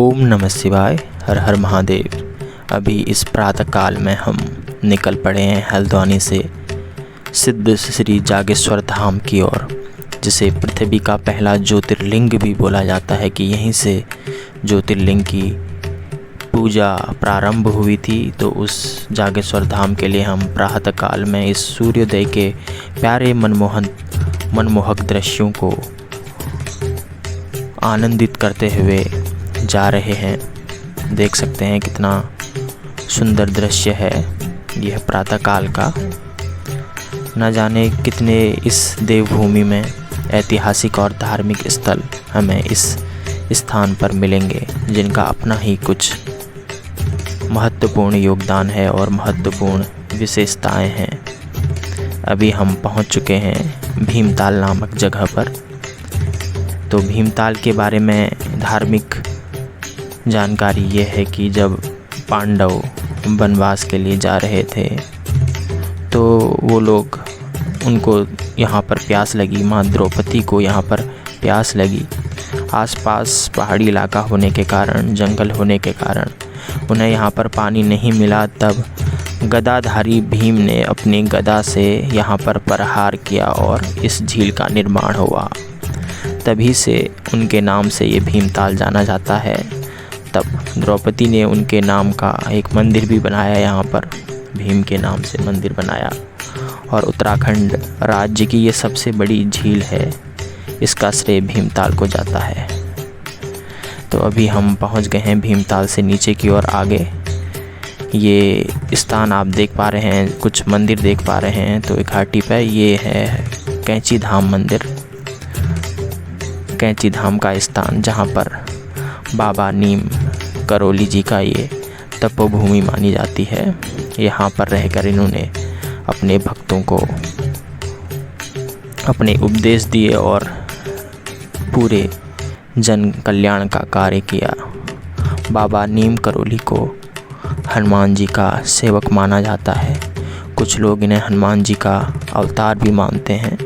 ओम नमः शिवाय। हर हर महादेव। अभी इस प्रातः काल में हम निकल पड़े हैं हल्द्वानी से सिद्ध श्री जागेश्वर धाम की ओर, जिसे पृथ्वी का पहला ज्योतिर्लिंग भी बोला जाता है कि यहीं से ज्योतिर्लिंग की पूजा प्रारंभ हुई थी। तो उस जागेश्वर धाम के लिए हम प्रातः काल में इस सूर्योदय के प्यारे मनमोहक दृश्यों को आनंदित करते हुए जा रहे हैं। देख सकते हैं कितना सुंदर दृश्य है यह प्रातः काल का। न जाने कितने इस देवभूमि में ऐतिहासिक और धार्मिक स्थल हमें इस स्थान पर मिलेंगे, जिनका अपना ही कुछ महत्वपूर्ण योगदान है और महत्वपूर्ण विशेषताएं हैं। अभी हम पहुंच चुके हैं भीमताल नामक जगह पर। तो भीमताल के बारे में धार्मिक जानकारी ये है कि जब पांडव वनवास के लिए जा रहे थे तो वो लोग उनको यहाँ पर प्यास लगी, माँ द्रौपदी को यहाँ पर प्यास लगी। आसपास पहाड़ी इलाका होने के कारण, जंगल होने के कारण उन्हें यहाँ पर पानी नहीं मिला। तब गदाधारी भीम ने अपनी गदा से यहाँ पर प्रहार किया और इस झील का निर्माण हुआ। तभी से उनके नाम से ये भीमताल जाना जाता है। तब द्रौपदी ने उनके नाम का एक मंदिर भी बनाया, यहाँ पर भीम के नाम से मंदिर बनाया। और उत्तराखंड राज्य की ये सबसे बड़ी झील है, इसका श्रेय भीमताल को जाता है। तो अभी हम पहुँच गए हैं भीमताल से नीचे की ओर आगे। ये स्थान आप देख पा रहे हैं, कुछ मंदिर देख पा रहे हैं। तो एक घाटी पर ये है कैंची धाम मंदिर, कैंची धाम का स्थान, जहाँ पर बाबा नीम करोली जी का ये तपोभूमि मानी जाती है। यहाँ पर रहकर इन्होंने अपने भक्तों को अपने उपदेश दिए और पूरे जन कल्याण का कार्य किया। बाबा नीम करोली को हनुमान जी का सेवक माना जाता है। कुछ लोग इन्हें हनुमान जी का अवतार भी मानते हैं।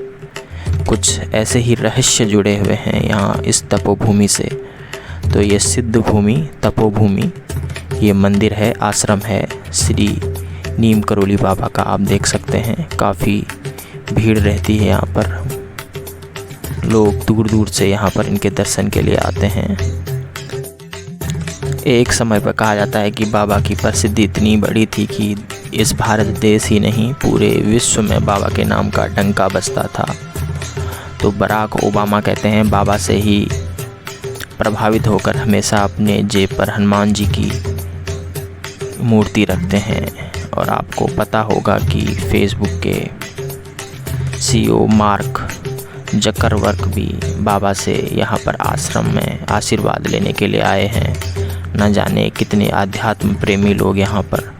कुछ ऐसे ही रहस्य जुड़े हुए हैं यहाँ इस तपोभूमि से। तो ये सिद्ध भूमि, तपोभूमि, ये मंदिर है, आश्रम है श्री नीम करोली बाबा का। आप देख सकते हैं काफ़ी भीड़ रहती है यहाँ पर। लोग दूर दूर से यहाँ पर इनके दर्शन के लिए आते हैं। एक समय पर कहा जाता है कि बाबा की प्रसिद्धि इतनी बड़ी थी कि इस भारत देश ही नहीं, पूरे विश्व में बाबा के नाम का डंका बजता था। तो बराक ओबामा कहते हैं बाबा से ही प्रभावित होकर हमेशा अपने जेब पर हनुमान जी की मूर्ति रखते हैं। और आपको पता होगा कि फेसबुक के CEO मार्क जकरबर्ग भी बाबा से यहाँ पर आश्रम में आशीर्वाद लेने के लिए आए हैं। न जाने कितने आध्यात्म प्रेमी लोग यहाँ पर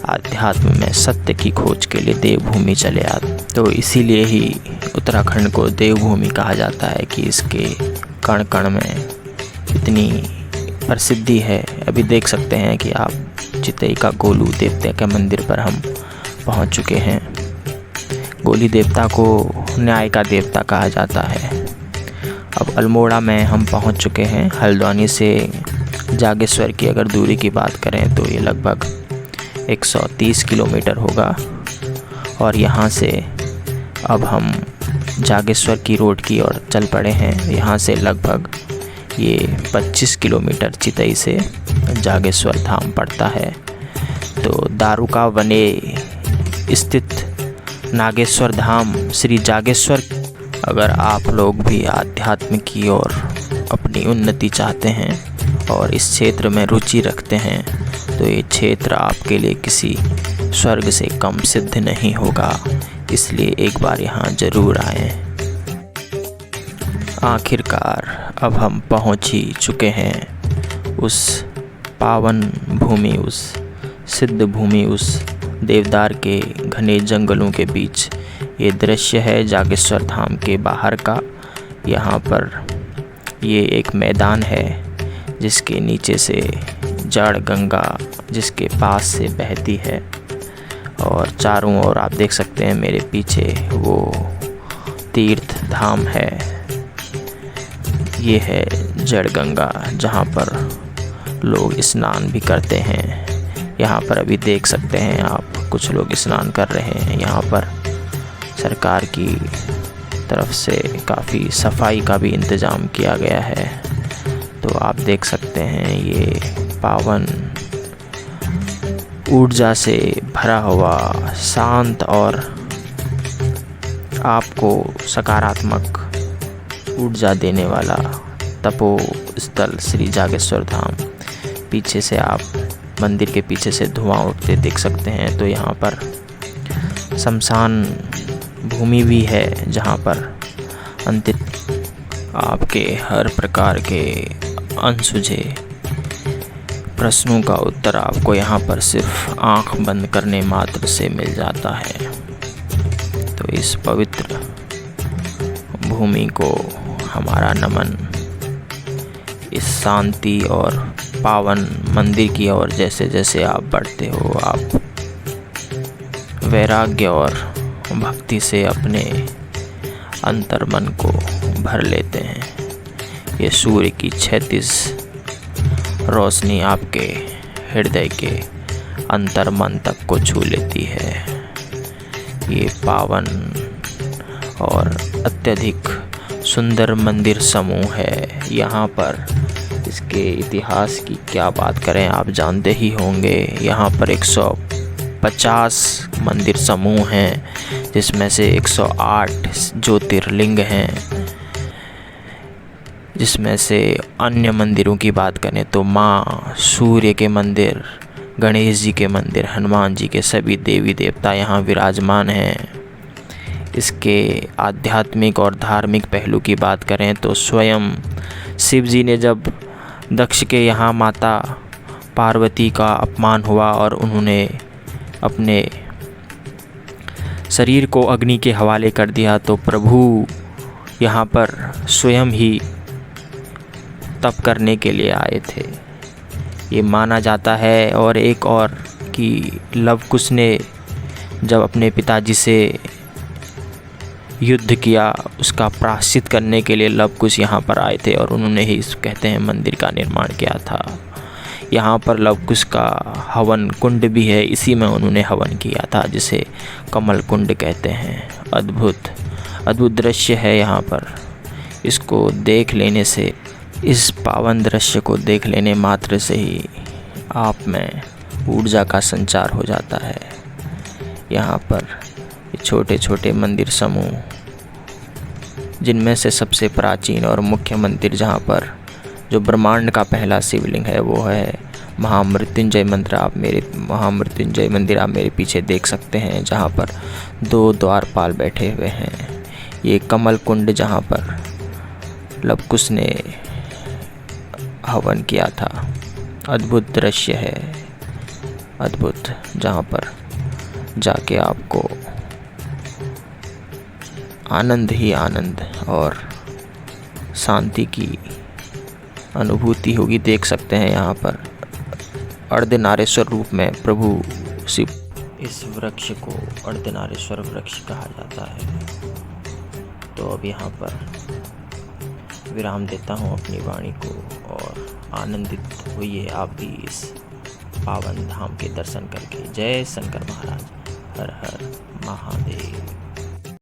आध्यात्म में सत्य की खोज के लिए देवभूमि चले आते। तो इसीलिए ही उत्तराखंड को देवभूमि कहा जाता है कि इसके कण कण में इतनी प्रसिद्धि है। अभी देख सकते हैं कि आप चितई का गोलू देवता के मंदिर पर हम पहुंच चुके हैं। गोली देवता को न्याय का देवता कहा जाता है। अब अल्मोड़ा में हम पहुंच चुके हैं। हल्द्वानी से जागेश्वर की अगर दूरी की बात करें तो ये लगभग 130 किलोमीटर होगा। और यहाँ से अब हम जागेश्वर की रोड की ओर चल पड़े हैं। यहाँ से लगभग ये 25 किलोमीटर चितई से जागेश्वर धाम पड़ता है। तो दारुका वने स्थित नागेश्वर धाम श्री जागेश्वर। अगर आप लोग भी आध्यात्म की ओर अपनी उन्नति चाहते हैं और इस क्षेत्र में रुचि रखते हैं तो ये क्षेत्र आपके लिए किसी स्वर्ग से कम सिद्ध नहीं होगा। इसलिए एक बार यहाँ ज़रूर आएं। आखिरकार अब हम पहुँच ही चुके हैं उस पावन भूमि, उस सिद्ध भूमि, उस देवदार के घने जंगलों के बीच। ये दृश्य है जागेश्वर धाम के बाहर का। यहाँ पर ये एक मैदान है जिसके नीचे से जड़ गंगा जिसके पास से बहती है। और चारों ओर आप देख सकते हैं मेरे पीछे वो तीर्थ धाम है। ये है जड़ गंगा, जहाँ पर लोग स्नान भी करते हैं। यहाँ पर अभी देख सकते हैं आप, कुछ लोग स्नान कर रहे हैं। यहाँ पर सरकार की तरफ से काफ़ी सफाई का भी इंतज़ाम किया गया है। तो आप देख सकते हैं ये पावन, ऊर्जा से भरा हुआ, शांत और आपको सकारात्मक ऊर्जा देने वाला तपो स्थल श्री जागेश्वर धाम। पीछे से आप मंदिर के पीछे से धुआं उठते देख सकते हैं। तो यहाँ पर शमशान भूमि भी है, जहाँ पर अंतिम आपके हर प्रकार के अनसुझे प्रश्नों का उत्तर आपको यहाँ पर सिर्फ आंख बंद करने मात्र से मिल जाता है। तो इस पवित्र भूमि को हमारा नमन। इस शांति और पावन मंदिर की ओर जैसे जैसे आप बढ़ते हो, आप वैराग्य और भक्ति से अपने अंतर्मन को भर लेते हैं। ये सूर्य की 36 रोशनी आपके हृदय के अंतर्मन तक को छू लेती है। ये पावन और अत्यधिक सुंदर मंदिर समूह है। यहाँ पर इसके इतिहास की क्या बात करें, आप जानते ही होंगे। यहाँ पर 150 मंदिर समूह हैं, जिसमें से 108 ज्योतिर्लिंग हैं। जिसमें से अन्य मंदिरों की बात करें तो माँ सूर्य के मंदिर, गणेश जी के मंदिर, हनुमान जी के सभी देवी देवता यहाँ विराजमान हैं। इसके आध्यात्मिक और धार्मिक पहलू की बात करें तो स्वयं शिव जी ने जब दक्ष के यहाँ माता पार्वती का अपमान हुआ और उन्होंने अपने शरीर को अग्नि के हवाले कर दिया, तो प्रभु यहाँ पर स्वयं ही तप करने के लिए आए थे, ये माना जाता है। और एक और कि लव कुश ने जब अपने पिताजी से युद्ध किया, उसका प्रायश्चित करने के लिए लव कुश यहाँ पर आए थे और उन्होंने ही कहते हैं मंदिर का निर्माण किया था। यहाँ पर लव कुश का हवन कुंड भी है, इसी में उन्होंने हवन किया था, जिसे कमल कुंड कहते हैं। अद्भुत दृश्य है यहाँ पर। इसको देख लेने से, इस पावन दृश्य को देख लेने मात्र से ही आप में ऊर्जा का संचार हो जाता है। यहाँ पर छोटे छोटे मंदिर समूह, जिनमें से सबसे प्राचीन और मुख्य मंदिर, जहाँ पर जो ब्रह्मांड का पहला शिवलिंग है, वो है महामृत्युंजय मंदिर। महामृत्युंजय मंदिर आप मेरे पीछे देख सकते हैं, जहाँ पर 2 द्वारपाल बैठे हुए हैं। ये कमल कुंड, जहाँ पर लव कुश ने हवन किया था। अद्भुत दृश्य है, अद्भुत, जहाँ पर जाके आपको आनंद ही आनंद और शांति की अनुभूति होगी। देख सकते हैं यहाँ पर अर्धनारेश्वर रूप में प्रभु शिव। इस वृक्ष को अर्धनारेश्वर वृक्ष कहा जाता है। तो अब यहाँ पर विराम देता हूँ अपनी वाणी को, और आनंदित होइए आप भी इस पावन धाम के दर्शन करके। जय शंकर महाराज, हर हर महादेव।